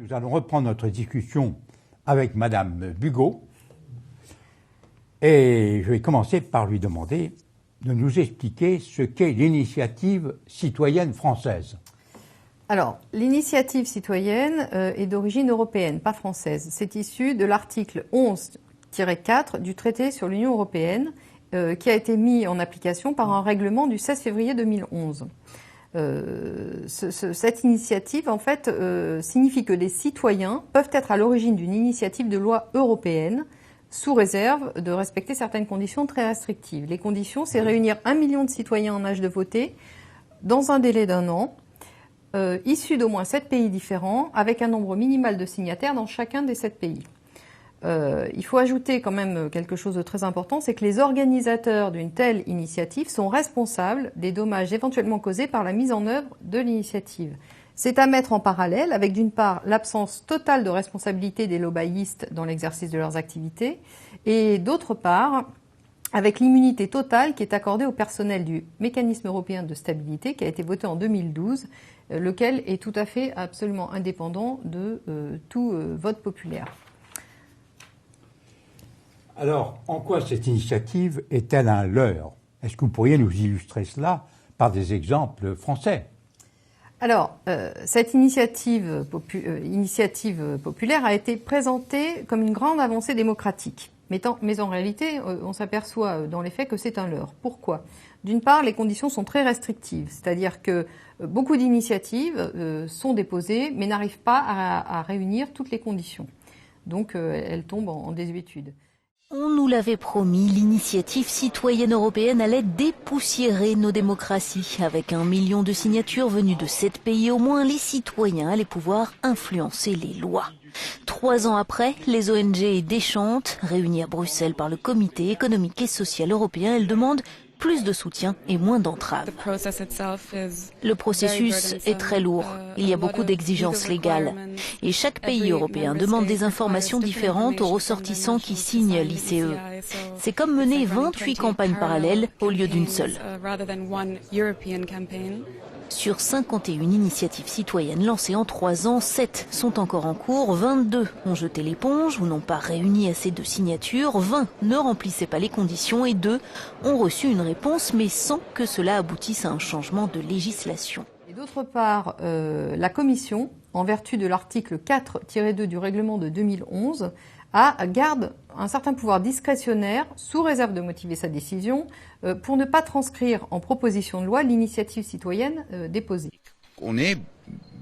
Nous allons reprendre notre discussion avec Madame Bugeaud et je vais commencer par lui demander de nous expliquer ce qu'est l'initiative citoyenne française. Alors, l'initiative citoyenne est d'origine européenne, pas française. C'est issu de l'article 11-4 du traité sur l'Union européenne qui a été mis en application par un règlement du 16 février 2011. Cette initiative, en fait, signifie que les citoyens peuvent être à l'origine d'une initiative de loi européenne sous réserve de respecter certaines conditions très restrictives. Les conditions, c'est réunir 1 million de citoyens en âge de voter dans un délai d'1 an, issus d'au moins 7 pays différents, avec un nombre minimal de signataires dans chacun des 7 pays. Il faut ajouter quand même quelque chose de très important, c'est que les organisateurs d'une telle initiative sont responsables des dommages éventuellement causés par la mise en œuvre de l'initiative. C'est à mettre en parallèle avec, d'une part, l'absence totale de responsabilité des lobbyistes dans l'exercice de leurs activités, et d'autre part, avec l'immunité totale qui est accordée au personnel du mécanisme européen de stabilité qui a été voté en 2012, lequel est tout à fait absolument indépendant de tout vote populaire. Alors, en quoi cette initiative est-elle un leurre? Est-ce que vous pourriez nous illustrer cela par des exemples français? Alors, cette initiative populaire a été présentée comme une grande avancée démocratique. Mais en réalité, on s'aperçoit dans les faits que c'est un leurre. Pourquoi? D'une part, les conditions sont très restrictives, c'est-à-dire que beaucoup d'initiatives sont déposées mais n'arrivent pas à réunir toutes les conditions. Donc, elles tombent en désuétude. On nous l'avait promis, l'initiative citoyenne européenne allait dépoussiérer nos démocraties. Avec 1 million de signatures venues de 7 pays au moins, les citoyens allaient pouvoir influencer les lois. 3 ans après, les ONG déchantent. Réunies à Bruxelles par le Comité économique et social européen, elles demandent plus de soutien et moins d'entraves. Le processus est très lourd. Il y a beaucoup d'exigences légales. Et chaque pays européen demande des informations différentes aux ressortissants qui signent l'ICE. C'est comme mener 28 campagnes parallèles au lieu d'une seule. Sur 51 initiatives citoyennes lancées en 3 ans, 7 sont encore en cours, 22 ont jeté l'éponge ou n'ont pas réuni assez de signatures, 20 ne remplissaient pas les conditions et 2 ont reçu une réponse mais sans que cela aboutisse à un changement de législation. Et d'autre part, la Commission, en vertu de l'article 4-2 du règlement de 2011, garde un certain pouvoir discrétionnaire, sous réserve de motiver sa décision, pour ne pas transcrire en proposition de loi l'initiative citoyenne déposée. On est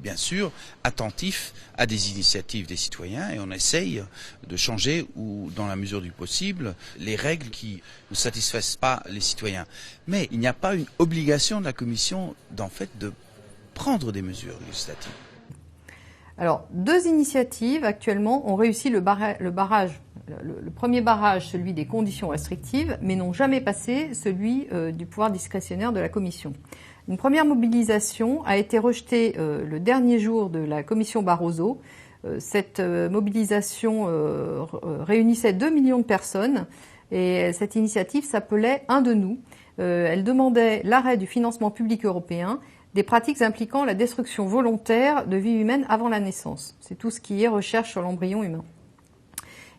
bien sûr attentif à des initiatives des citoyens et on essaye de changer, ou dans la mesure du possible, les règles qui ne satisfaisent pas les citoyens. Mais il n'y a pas une obligation de la Commission, en fait, de prendre des mesures législatives. Alors, 2 initiatives actuellement ont réussi le premier barrage, celui des conditions restrictives, mais n'ont jamais passé celui du pouvoir discrétionnaire de la Commission. Une première mobilisation a été rejetée le dernier jour de la Commission Barroso. Cette mobilisation réunissait 2 millions de personnes et cette initiative s'appelait « Un de nous ». Elle demandait l'arrêt du financement public européen des pratiques impliquant la destruction volontaire de vie humaine avant la naissance. C'est tout ce qui est recherche sur l'embryon humain.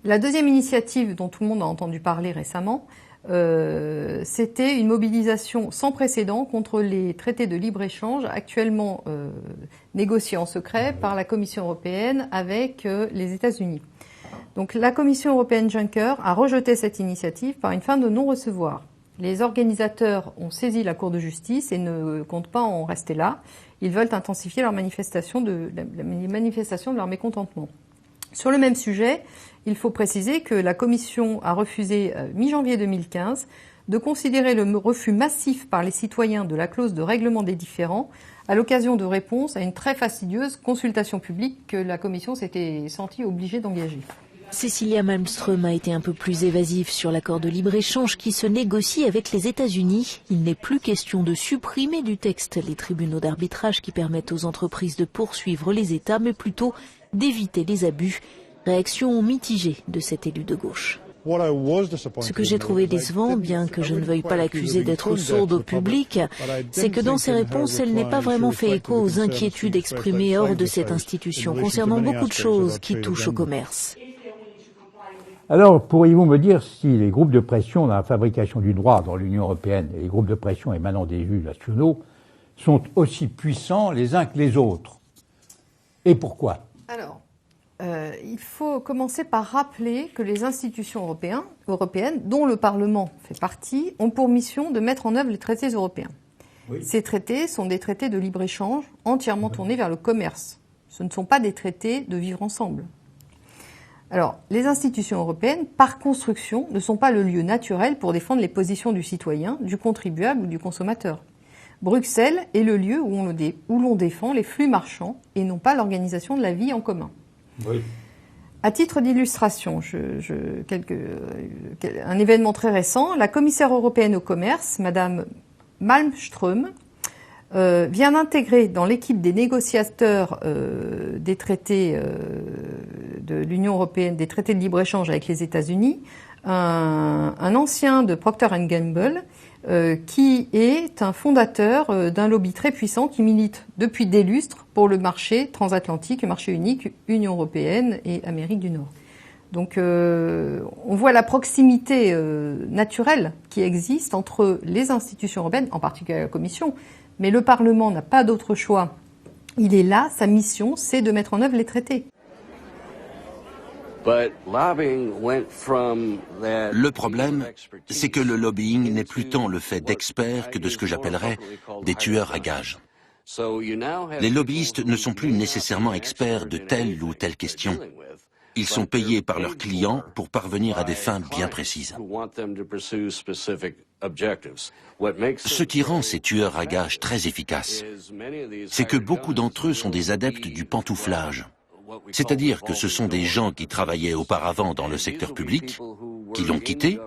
La deuxième initiative dont tout le monde a entendu parler récemment, c'était une mobilisation sans précédent contre les traités de libre-échange actuellement négociés en secret par la Commission européenne avec les États-Unis. Donc la Commission européenne Juncker a rejeté cette initiative par une fin de non-recevoir. Les organisateurs ont saisi la Cour de justice et ne comptent pas en rester là. Ils veulent intensifier les manifestations de leur mécontentement. Sur le même sujet, il faut préciser que la Commission a refusé, mi-janvier 2015, de considérer le refus massif par les citoyens de la clause de règlement des différends à l'occasion de réponses à une très fastidieuse consultation publique que la Commission s'était sentie obligée d'engager. Cecilia Malmström a été un peu plus évasive sur l'accord de libre-échange qui se négocie avec les États-Unis. Il n'est plus question de supprimer du texte les tribunaux d'arbitrage qui permettent aux entreprises de poursuivre les États, mais plutôt d'éviter les abus. Réaction mitigée de cet élu de gauche. Ce que j'ai trouvé décevant, bien que je ne veuille pas l'accuser d'être sourde au public, c'est que dans ses réponses, elle n'est pas vraiment fait écho aux inquiétudes exprimées hors de cette institution concernant beaucoup de choses qui touchent au commerce. Alors, pourriez-vous me dire si les groupes de pression dans la fabrication du droit dans l'Union européenne et les groupes de pression émanant des juges nationaux sont aussi puissants les uns que les autres? Et pourquoi? Alors, il faut commencer par rappeler que les institutions européennes, dont le Parlement fait partie, ont pour mission de mettre en œuvre les traités européens. Oui. Ces traités sont des traités de libre-échange entièrement tournés vers le commerce. Ce ne sont pas des traités de vivre ensemble. Alors, les institutions européennes, par construction, ne sont pas le lieu naturel pour défendre les positions du citoyen, du contribuable ou du consommateur. Bruxelles est le lieu où l'on défend les flux marchands et non pas l'organisation de la vie en commun. Oui. À titre d'illustration, un événement très récent, la commissaire européenne au commerce, Madame Malmström, vient d'intégrer dans l'équipe des négociateurs des traités de l'Union européenne, des traités de libre-échange avec les États-Unis, un ancien de Procter & Gamble qui est un fondateur d'un lobby très puissant qui milite depuis des lustres pour le marché transatlantique, le marché unique, Union européenne et Amérique du Nord. Donc on voit la proximité naturelle qui existe entre les institutions européennes, en particulier la Commission, mais le Parlement n'a pas d'autre choix. Il est là, sa mission, c'est de mettre en œuvre les traités. Le problème, c'est que le lobbying n'est plus tant le fait d'experts que de ce que j'appellerais des tueurs à gages. Les lobbyistes ne sont plus nécessairement experts de telle ou telle question. Ils sont payés par leurs clients pour parvenir à des fins bien précises. Ce qui rend ces tueurs à gages très efficaces, c'est que beaucoup d'entre eux sont des adeptes du pantouflage. C'est-à-dire que ce sont des gens qui travaillaient auparavant dans le secteur public, qui l'ont quitté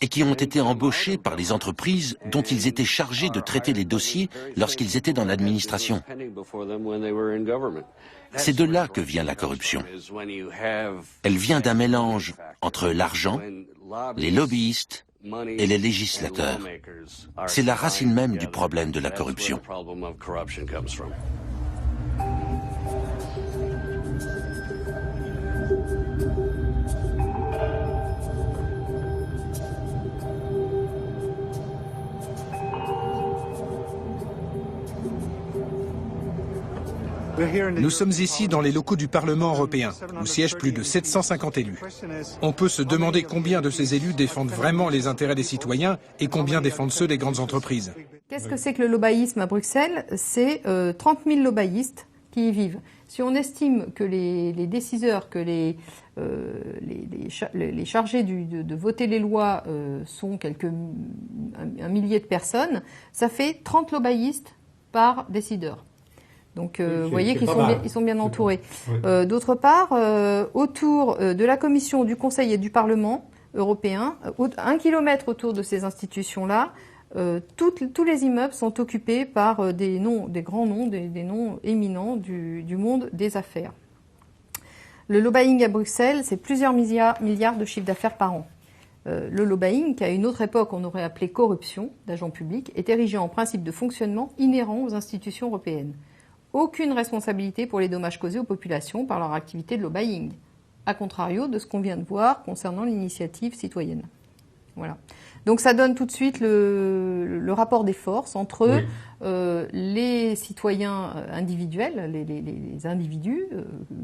et qui ont été embauchés par les entreprises dont ils étaient chargés de traiter les dossiers lorsqu'ils étaient dans l'administration. C'est de là que vient la corruption. Elle vient d'un mélange entre l'argent, les lobbyistes et les législateurs. C'est la racine même du problème de la corruption. Nous sommes ici dans les locaux du Parlement européen, où siègent plus de 750 élus. On peut se demander combien de ces élus défendent vraiment les intérêts des citoyens et combien défendent ceux des grandes entreprises. Qu'est-ce que c'est que le lobbyisme à Bruxelles? C'est 30 000 lobbyistes qui y vivent. Si on estime que les décideurs, que les chargés de voter les lois sont un millier de personnes, ça fait 30 lobbyistes par décideur. Donc, vous voyez qu'ils sont bien entourés. Oui. D'autre part, autour de la Commission, du Conseil et du Parlement européen, 1 kilomètre autour de ces institutions-là, tous les immeubles sont occupés par des grands noms, des noms éminents du monde des affaires. Le lobbying à Bruxelles, c'est plusieurs milliards de chiffre d'affaires par an. Le lobbying, qu'à une autre époque on aurait appelé corruption d'agents publics, est érigé en principe de fonctionnement inhérent aux institutions européennes. Aucune responsabilité pour les dommages causés aux populations par leur activité de lobbying, à contrario de ce qu'on vient de voir concernant l'initiative citoyenne. Voilà. Donc ça donne tout de suite le rapport des forces entre les citoyens individuels, les individus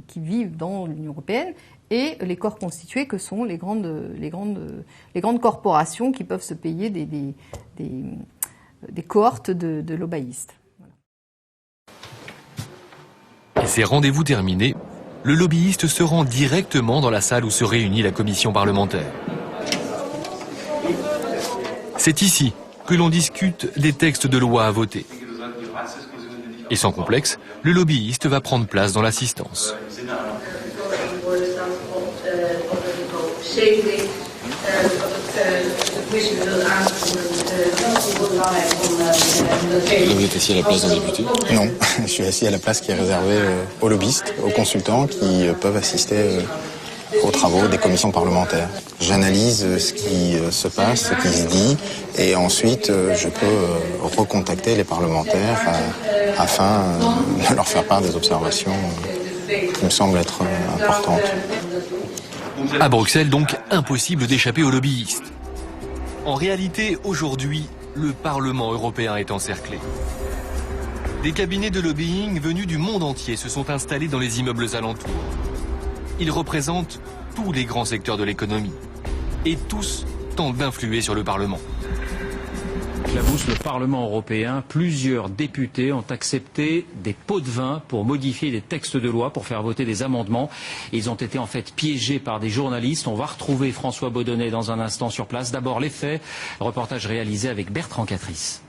qui vivent dans l'Union européenne, et les corps constitués que sont les grandes corporations qui peuvent se payer des cohortes de lobbyistes. Et ces rendez-vous terminés, le lobbyiste se rend directement dans la salle où se réunit la commission parlementaire. C'est ici que l'on discute des textes de loi à voter. Et sans complexe, le lobbyiste va prendre place dans l'assistance. Vous êtes assis à la place d'un député? Non, je suis assis à la place qui est réservée aux lobbyistes, aux consultants qui peuvent assister aux travaux des commissions parlementaires. J'analyse ce qui se passe, ce qui se dit, et ensuite je peux recontacter les parlementaires afin de leur faire part des observations qui me semblent être importantes. À Bruxelles, donc, impossible d'échapper aux lobbyistes. En réalité, aujourd'hui, le Parlement européen est encerclé. Des cabinets de lobbying venus du monde entier se sont installés dans les immeubles alentours. Ils représentent tous les grands secteurs de l'économie. Et tous tentent d'influer sur le Parlement. Clabousse, le Parlement européen, plusieurs députés ont accepté des pots de vin pour modifier des textes de loi, pour faire voter des amendements. Ils ont été en fait piégés par des journalistes. On va retrouver François Baudonnet dans un instant sur place. D'abord les faits, reportage réalisé avec Bertrand Catrice.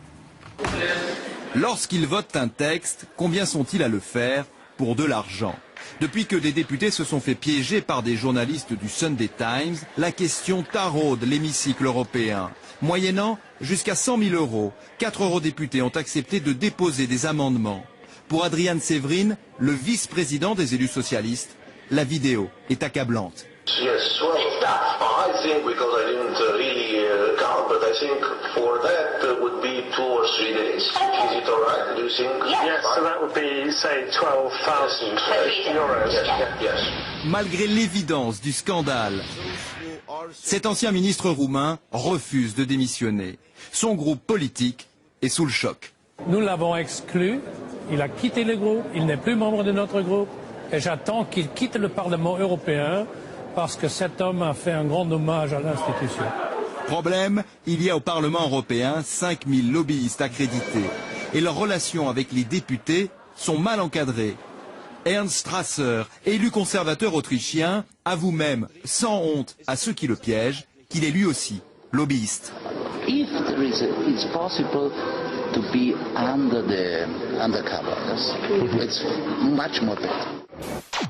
Lorsqu'ils votent un texte, combien sont-ils à le faire pour de l'argent? Depuis que des députés se sont fait piéger par des journalistes du Sunday Times, la question taraude l'hémicycle européen. Moyennant jusqu'à 100 000 €, 4 eurodéputés ont accepté de déposer des amendements. Pour Adrian Severin, le vice-président des élus socialistes, la vidéo est accablante. Yes, well, I think because I didn't really count, but I think for that would be 2 or 3 days. Is it all right? Do you think? Yes, so that would be, say, 12,000 euros. Yes. Malgré l'évidence du scandale, cet ancien ministre roumain refuse de démissionner. Son groupe politique est sous le choc. Nous l'avons exclu, il a quitté le groupe, il n'est plus membre de notre groupe, et j'attends qu'il quitte le Parlement européen parce que cet homme a fait un grand hommage à l'institution. Problème, il y a au Parlement européen 5000 lobbyistes accrédités et leurs relations avec les députés sont mal encadrées. Ernst Strasser, élu conservateur autrichien, avoue même, sans honte à ceux qui le piègent, qu'il est lui aussi lobbyiste. If there is it's possible to be under the undercover, it's much more better.